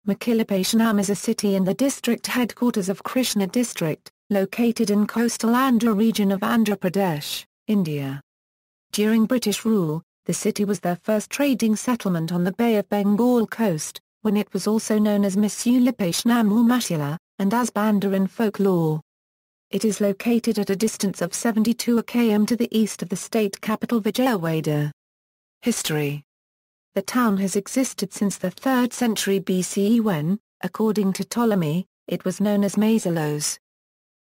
Machilipatnam is a city in the district headquarters of Krishna district, located in Coastal Andhra region of Andhra Pradesh, India. During British rule, the city was their first trading settlement on the Bay of Bengal coast, when it was also known as Masulipatnam or Masula, and as Bandar in folklore. It is located at a distance of 72 km to the east of the state capital Vijayawada. History. The town has existed since the 3rd century BCE when, according to Ptolemy, it was known as Masullos.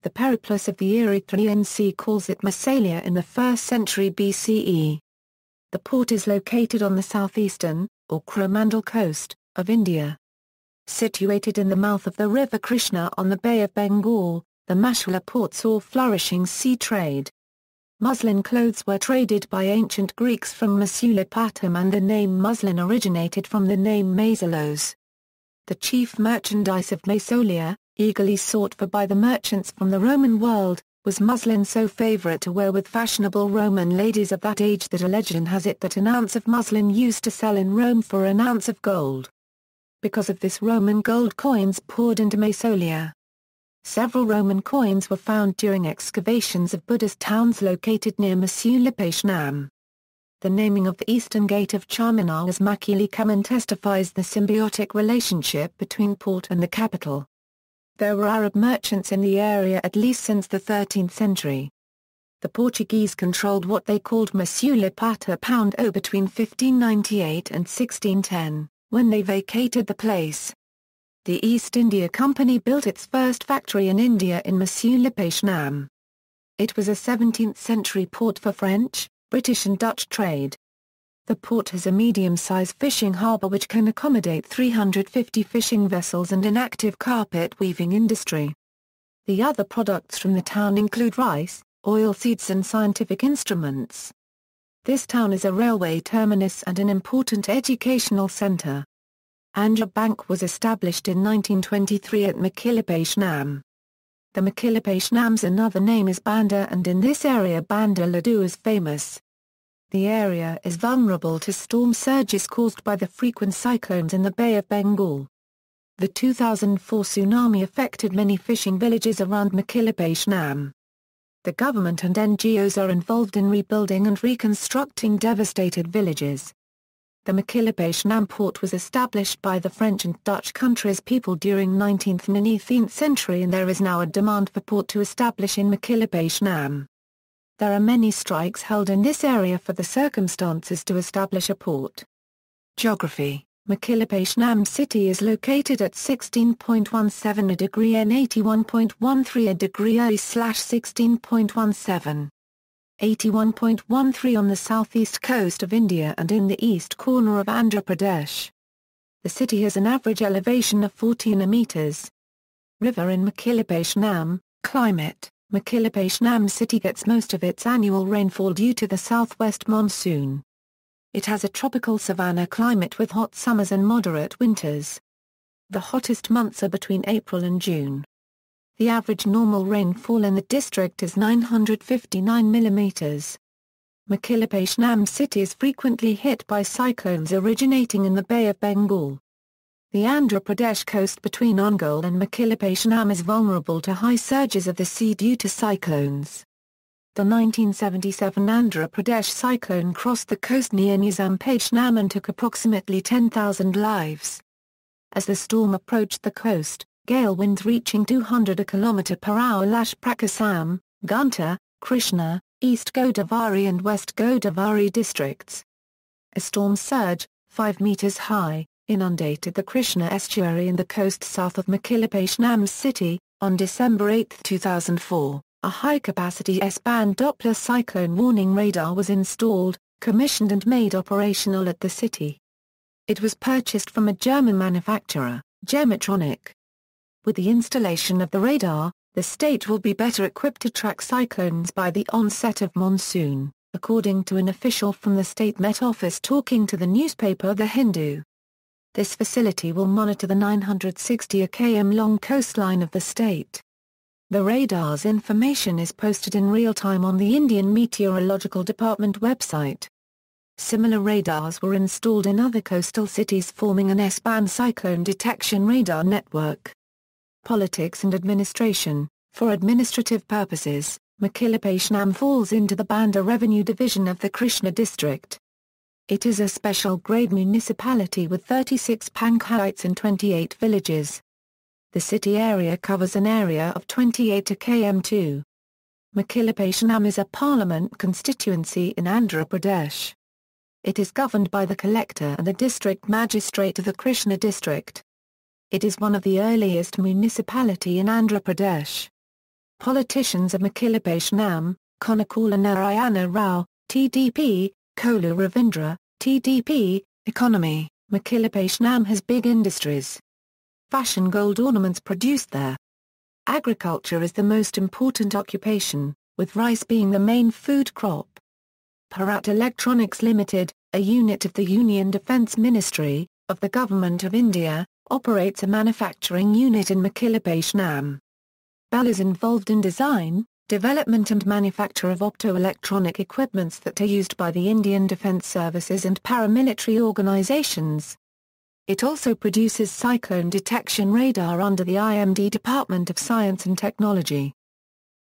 The Periplus of the Erythraean Sea calls it Massalia in the 1st century BCE. The port is located on the southeastern, or Coromandel coast, of India. Situated in the mouth of the river Krishna on the Bay of Bengal, the Masula port saw flourishing sea trade. Muslin clothes were traded by ancient Greeks from Machilipatnam, and the name muslin originated from the name Masullos. The chief merchandise of Masula, eagerly sought for by the merchants from the Roman world, was muslin, so favorite to wear with fashionable Roman ladies of that age that a legend has it that an ounce of muslin used to sell in Rome for an ounce of gold. Because of this, Roman gold coins poured into Masula. Several Roman coins were found during excavations of Buddhist towns located near Masulipatnam. The naming of the eastern gate of Charminar as Machilipatnam testifies the symbiotic relationship between port and the capital. There were Arab merchants in the area at least since the 13th century. The Portuguese controlled what they called Masulipatnam between 1598 and 1610, when they vacated the place. The East India Company built its first factory in India in Masulipatnam. It was a 17th-century port for French, British and Dutch trade. The port has a medium-sized fishing harbour which can accommodate 350 fishing vessels and an active carpet weaving industry. The other products from the town include rice, oilseeds and scientific instruments. This town is a railway terminus and an important educational centre. Andhra Bank was established in 1923 at Machilipatnam. The Machilipatnam's another name is Bandar, and in this area Bandar Laddu is famous. The area is vulnerable to storm surges caused by the frequent cyclones in the Bay of Bengal. The 2004 tsunami affected many fishing villages around Machilipatnam. The government and NGOs are involved in rebuilding and reconstructing devastated villages. The Machilipatnam port was established by the French and Dutch countries' people during 19th and 18th century, and there is now a demand for port to establish in Machilipatnam. There are many strikes held in this area for the circumstances to establish a port. Geography. Machilipatnam city is located at 16.17 degree N 81.13 degree A/16.17. 81.13 on the southeast coast of India and in the east corner of Andhra Pradesh. The city has an average elevation of 14 meters. River in Machilipatnam. Climate. Machilipatnam city gets most of its annual rainfall due to the southwest monsoon. It has a tropical savanna climate with hot summers and moderate winters. The hottest months are between April and June. The average normal rainfall in the district is 959 mm. Machilipatnam city is frequently hit by cyclones originating in the Bay of Bengal. The Andhra Pradesh coast between Ongole and Machilipatnam is vulnerable to high surges of the sea due to cyclones. The 1977 Andhra Pradesh cyclone crossed the coast near Nizampatnam and took approximately 10,000 lives. As the storm approached the coast, gale winds reaching 200 km/h lashed Prakasam, Guntur, Krishna, East Godavari and West Godavari districts. A storm surge, 5 meters high, inundated the Krishna estuary and the coast south of Machilipatnam city. On December 8, 2004, a high-capacity S-band Doppler cyclone warning radar was installed, commissioned and made operational at the city. It was purchased from a German manufacturer, Gematronic. With the installation of the radar, the state will be better equipped to track cyclones by the onset of monsoon, according to an official from the State Met Office talking to the newspaper The Hindu. This facility will monitor the 960 km long coastline of the state. The radar's information is posted in real time on the Indian Meteorological Department website. Similar radars were installed in other coastal cities, forming an S-band cyclone detection radar network. Politics and administration. For administrative purposes, Machilipatnam falls into the Bandar revenue division of the Krishna district. It is a special-grade municipality with 36 panchayats and 28 villages. The city area covers an area of 28 km². Machilipatnam is a parliament constituency in Andhra Pradesh. It is governed by the collector and the district magistrate of the Krishna district. It is one of the earliest municipality in Andhra Pradesh. Politicians of Machilipatnam: Konakula Narayana Rao, TDP; Kola Ravindra, TDP. Economy: Machilipatnam has big industries. Fashion: gold ornaments produced there. Agriculture is the most important occupation, with rice being the main food crop. Bharat Electronics Limited, a unit of the Union Defence Ministry, of the Government of India, operates a manufacturing unit in Machilipatnam. BEL is involved in design, development and manufacture of optoelectronic equipments that are used by the Indian Defence Services and paramilitary organisations. It also produces cyclone detection radar under the IMD Department of Science and Technology.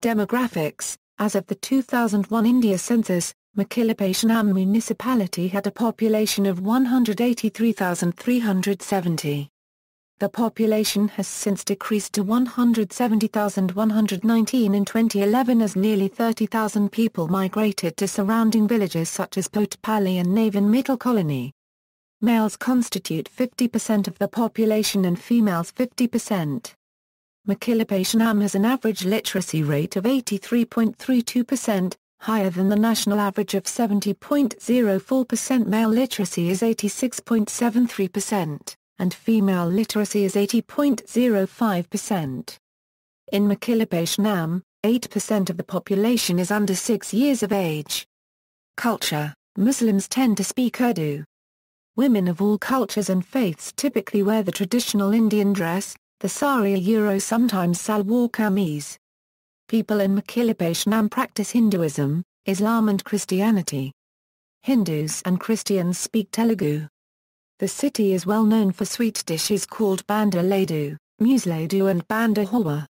Demographics: as of the 2001 India census, Machilipatnam municipality had a population of 183,370. The population has since decreased to 170,119 in 2011 as nearly 30,000 people migrated to surrounding villages such as Potpally and Navan Middle Colony. Males constitute 50% of the population and females 50%. Machilipatnam has an average literacy rate of 83.32%, higher than the national average of 70.04%. Male literacy is 86.73%, and female literacy is 80.05%. In Machilipatnam, 8% of the population is under 6 years of age. Culture: Muslims tend to speak Urdu. Women of all cultures and faiths typically wear the traditional Indian dress, the sari sometimes salwar kameez. People in Machilipatnam practice Hinduism, Islam and Christianity. Hindus and Christians speak Telugu. The city is well known for sweet dishes called Bandar Ladu, Musladu and Bandar Halwa.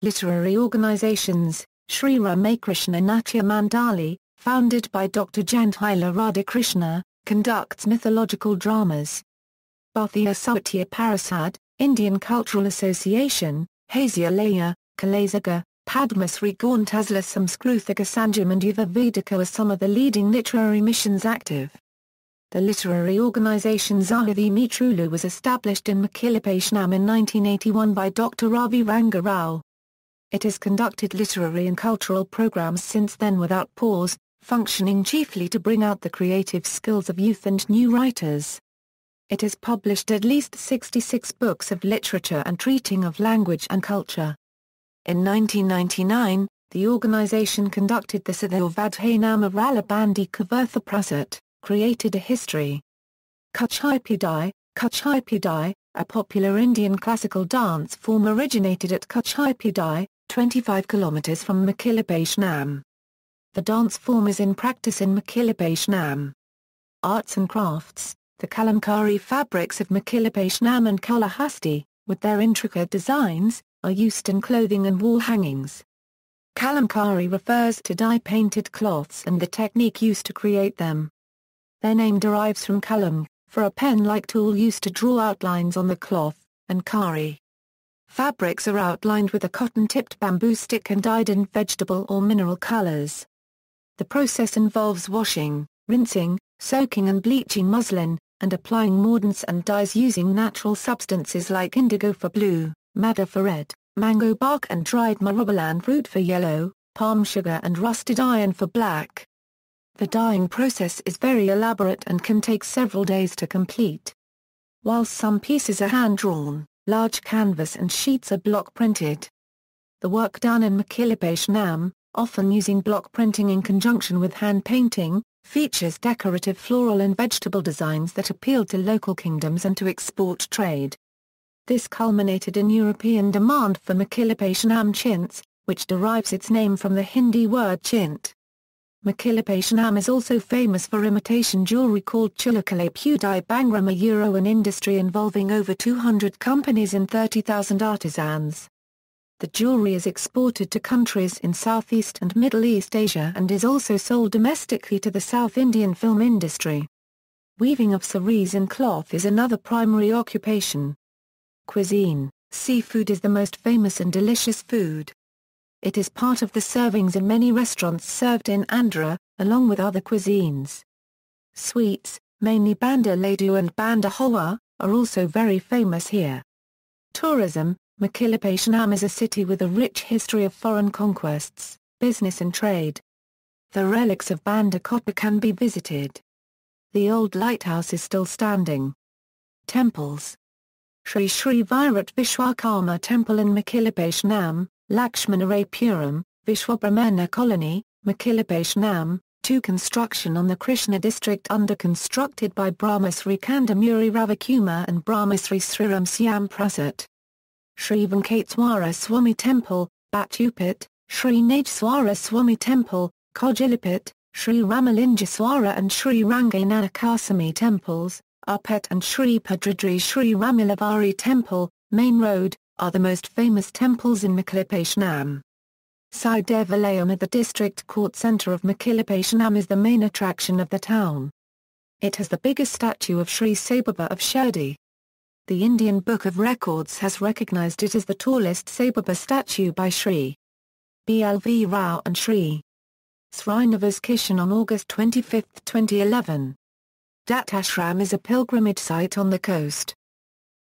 Literary organizations: Sri Ramakrishna Natya Mandali, founded by Dr. Jandhila Radhakrishna, conducts mythological dramas. Bhartiya Satya Parasad, Indian Cultural Association, Hasyalaya, Kalasaga, Padmasri Gauntasla Samskruthika Sanjam and Yuva Vedika are some of the leading literary missions active. The literary organization Zahavi Mitrulu was established in Machilipatnam in 1981 by Dr. Ravi Ranga Rao. It has conducted literary and cultural programs since then without pause, functioning chiefly to bring out the creative skills of youth and new writers. It has published at least 66 books of literature and treating of language and culture. In 1999, the organization conducted the Sadhavadhanama Ralabandi Kavartha Prasat, created a history. Kuchipudi, a popular Indian classical dance form originated at Kuchipudi, 25 km from Machilipatnam. The dance form is in practice in Machilipatnam. Arts and crafts: the kalamkari fabrics of Machilipatnam and Kalahasti, with their intricate designs, are used in clothing and wall hangings. Kalamkari refers to dye-painted cloths and the technique used to create them. Their name derives from kalam, for a pen-like tool used to draw outlines on the cloth, and kari. Fabrics are outlined with a cotton-tipped bamboo stick and dyed in vegetable or mineral colors. The process involves washing, rinsing, soaking and bleaching muslin, and applying mordants and dyes using natural substances like indigo for blue, madder for red, mango bark and dried marobaland root for yellow, palm sugar and rusted iron for black. The dyeing process is very elaborate and can take several days to complete. While some pieces are hand-drawn, large canvas and sheets are block printed. The work done in Machilipatnam, often using block printing in conjunction with hand painting, features decorative floral and vegetable designs that appeal to local kingdoms and to export trade. This culminated in European demand for Machilipatnam chintz, which derives its name from the Hindi word chint. Machilipatnam is also famous for imitation jewelry called Chulakalaipudai Bangram, an industry involving over 200 companies and 30,000 artisans. The jewelry is exported to countries in Southeast and Middle East Asia and is also sold domestically to the South Indian film industry. Weaving of saris and cloth is another primary occupation. Cuisine, seafood is the most famous and delicious food. It is part of the servings in many restaurants served in Andhra, along with other cuisines. Sweets, mainly Bandar Laddu and Bandar Halwa, are also very famous here. Tourism, Machilipatnam is a city with a rich history of foreign conquests, business and trade. The relics of Bandar Kotta can be visited. The old lighthouse is still standing. Temples. Sri Sri Virat Vishwakarma Temple in Machilipatnam, Lakshmanarapuram, Vishwabrahmana Colony, Machilipatnam, 2 construction on the Krishna district under constructed by Brahmasri Kandamuri Ravikumar and Brahmasri Sriram Syam Prasad. Sri Venkateswara Swami Temple, Batupet, Sri Nageswara Swami Temple, Kojilipet, Sri Ramalingeswara and Sri Rangananakasami Temples, Uppet and Sri Padradri Sri Ramilavari Temple, Main Road, are the most famous temples in Machilipatnam. Sai Devalayam at the district court centre of Machilipatnam is the main attraction of the town. It has the biggest statue of Sri Sai Baba of Shirdi. The Indian Book of Records has recognized it as the tallest Sai Baba statue by Sri B.L.V. Rao and Sri Srinivas Kishan on August 25, 2011. Dattashram is a pilgrimage site on the coast.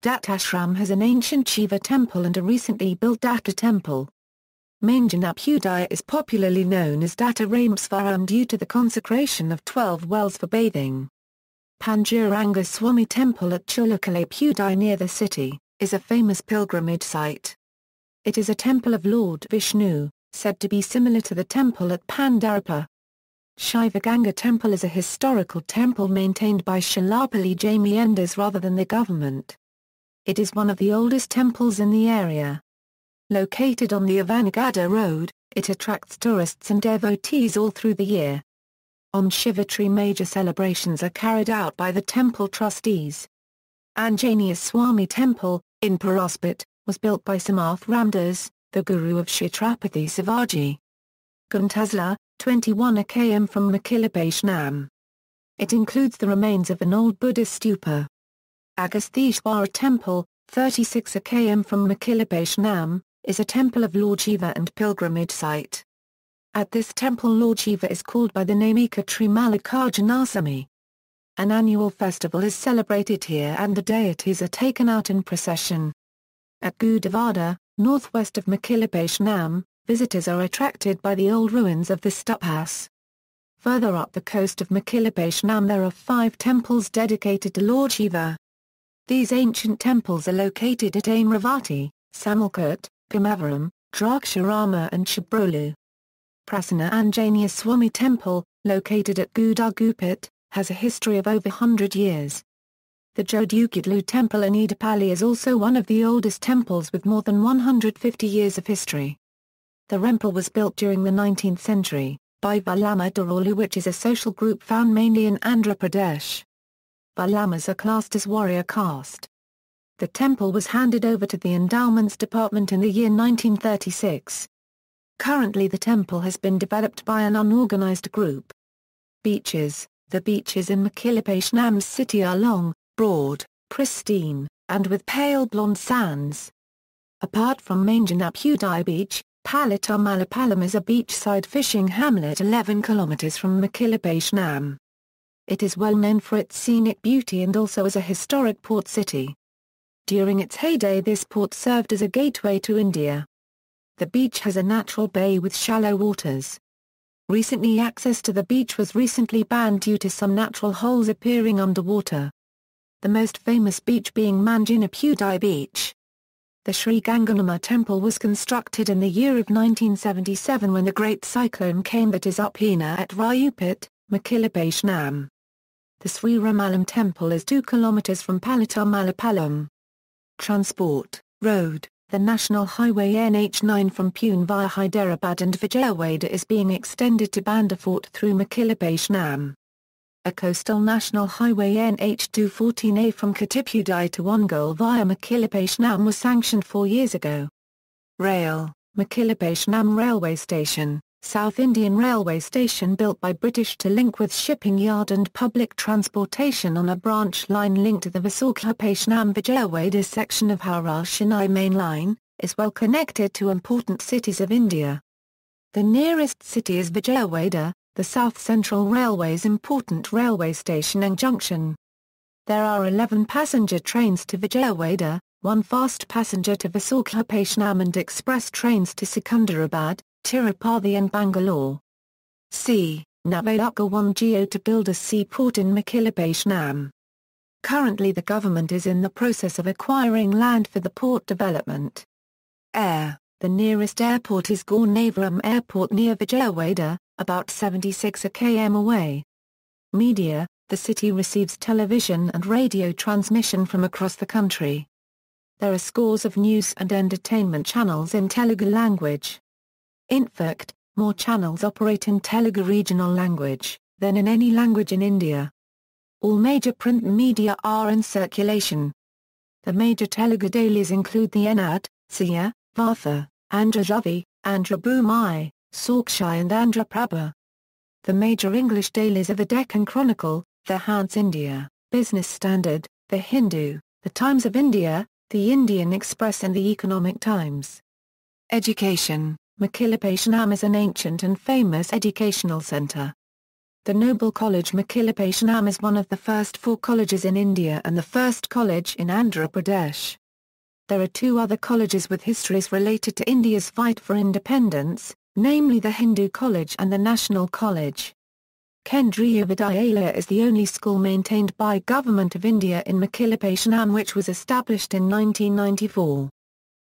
Dattashram has an ancient Shiva temple and a recently built Datta temple. Manjanapudaya is popularly known as Datta Rameswaram due to the consecration of 12 wells for bathing. Panjuranga Swami Temple at Chulakalapudai near the city, is a famous pilgrimage site. It is a temple of Lord Vishnu, said to be similar to the temple at Pandarapa. Shivaganga Temple is a historical temple maintained by Shilapali Jamiendars rather than the government. It is one of the oldest temples in the area. Located on the Avanagada Road, it attracts tourists and devotees all through the year. On Shivatri major celebrations are carried out by the temple trustees. Anjaneya Swami Temple, in Paraspet, was built by Samarth Ramdas, the guru of Chhatrapati Shivaji. Guntasla, 21 km from Machilipatnam. It includes the remains of an old Buddhist stupa. Agasteshwara Temple, 36 km from Machilipatnam, is a temple of Lord Shiva and pilgrimage site. At this temple Lord Shiva is called by the name Ekatri Mallikarjunaswamy. An annual festival is celebrated here and the deities are taken out in procession. At Vijayawada, northwest of Machilipatnam, visitors are attracted by the old ruins of the stupas. Further up the coast of Machilipatnam there are 5 temples dedicated to Lord Shiva. These ancient temples are located at Amravati, Samalkot, Bhimavaram, Draksharama and Shabrolu. Prasanna Anjaneya Swami Temple, located at Gudagupet, has a history of over 100 years. The Jodugidlu Temple in Edapalli is also one of the oldest temples with more than 150 years of history. The temple was built during the 19th century, by Vallama Dorolu, which is a social group found mainly in Andhra Pradesh. Vallamas are classed as warrior caste. The temple was handed over to the Endowments Department in the year 1936. Currently the temple has been developed by an unorganized group. Beaches. The beaches in Machilipatnam's city are long, broad, pristine, and with pale blonde sands. Apart from Manjanapudai Beach, Palittamalapalam is a beachside fishing hamlet 11 km from Machilipatnam. It is well known for its scenic beauty and also as a historic port city. During its heyday this port served as a gateway to India. The beach has a natural bay with shallow waters. Recently access to the beach was recently banned due to some natural holes appearing underwater. The most famous beach being Manjanapudai Beach. The Sri Ganganama temple was constructed in the year of 1977 when the Great Cyclone came, that is Upina at Rayupet, Machilipatnam. The Sri Ramalam temple is 2 km from Palittamalapalam. Transport, road, The National Highway NH9 from Pune via Hyderabad and Vijayawada is being extended to Bandar through Machilipatnam. A coastal National Highway NH214A from Katipudi to Ongole via Machilipatnam was sanctioned 4 years ago. Rail, Machilipatnam Railway Station, South Indian Railway Station built by British to link with shipping yard and public transportation on a branch line linked to the Masulipatnam-Vijayawada section of Howrah-Chennai Main Line, is well connected to important cities of India. The nearest city is Vijayawada, the South Central Railway's important railway station and junction. There are 11 passenger trains to Vijayawada, 1 fast passenger to Masulipatnam and express trains to Secunderabad, Tirupati and Bangalore. C. Navayuga 1 Geo to build a seaport in Machilipatnam. Currently the government is in the process of acquiring land for the port development. Air. The nearest airport is Gannavaram Airport near Vijayawada, about 76 km away. Media. The city receives television and radio transmission from across the country. There are scores of news and entertainment channels in Telugu language. In fact, more channels operate in Telugu regional language than in any language in India. All major print media are in circulation. The major Telugu dailies include the Enad, Siya, Vartha, Andhra Ravi, Andhra Bhumi, Sakshi and Andhra Prabha. The major English dailies are the Deccan Chronicle, the Hans India, Business Standard, the Hindu, the Times of India, the Indian Express and the Economic Times. Education. Machilipatnam is an ancient and famous educational centre. The Noble College Machilipatnam is one of the first 4 colleges in India and the first college in Andhra Pradesh. There are 2 other colleges with histories related to India's fight for independence, namely the Hindu College and the National College. Kendriya Vidyalaya is the only school maintained by Government of India in Machilipatnam which was established in 1994.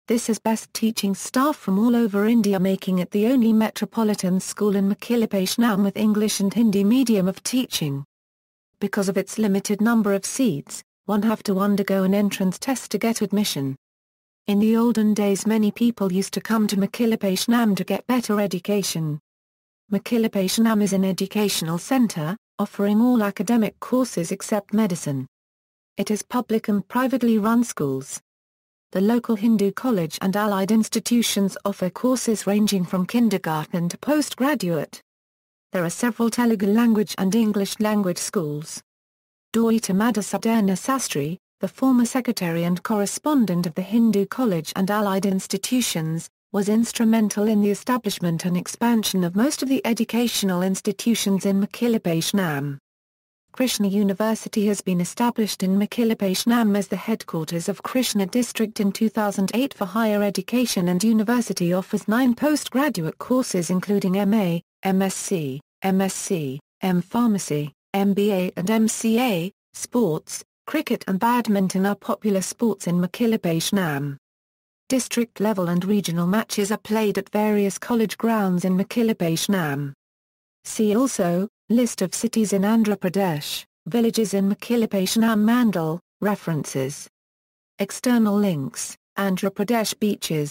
This has best teaching staff from all over India, making it the only metropolitan school in Machilipatnam with English and Hindi medium of teaching. Because of its limited number of seats, one have to undergo an entrance test to get admission. In the olden days many people used to come to Machilipatnam to get better education. Machilipatnam is an educational centre, offering all academic courses except medicine. It has public and privately run schools. The local Hindu college and allied institutions offer courses ranging from kindergarten to postgraduate. There are several Telugu language and English language schools. Dr. Madhusudarna Sastry, the former secretary and correspondent of the Hindu College and allied institutions, was instrumental in the establishment and expansion of most of the educational institutions in Machilipatnam. Krishna University has been established in Machilipatnam as the headquarters of Krishna district in 2008 for higher education, and university offers 9 postgraduate courses including MA, MSc, MSc, M-Pharmacy, MBA and MCA. Sports, cricket and badminton are popular sports in Machilipatnam. District level and regional matches are played at various college grounds in Machilipatnam. See also, List of cities in Andhra Pradesh, villages in Machilipatnam Mandal, references. External links, Andhra Pradesh beaches.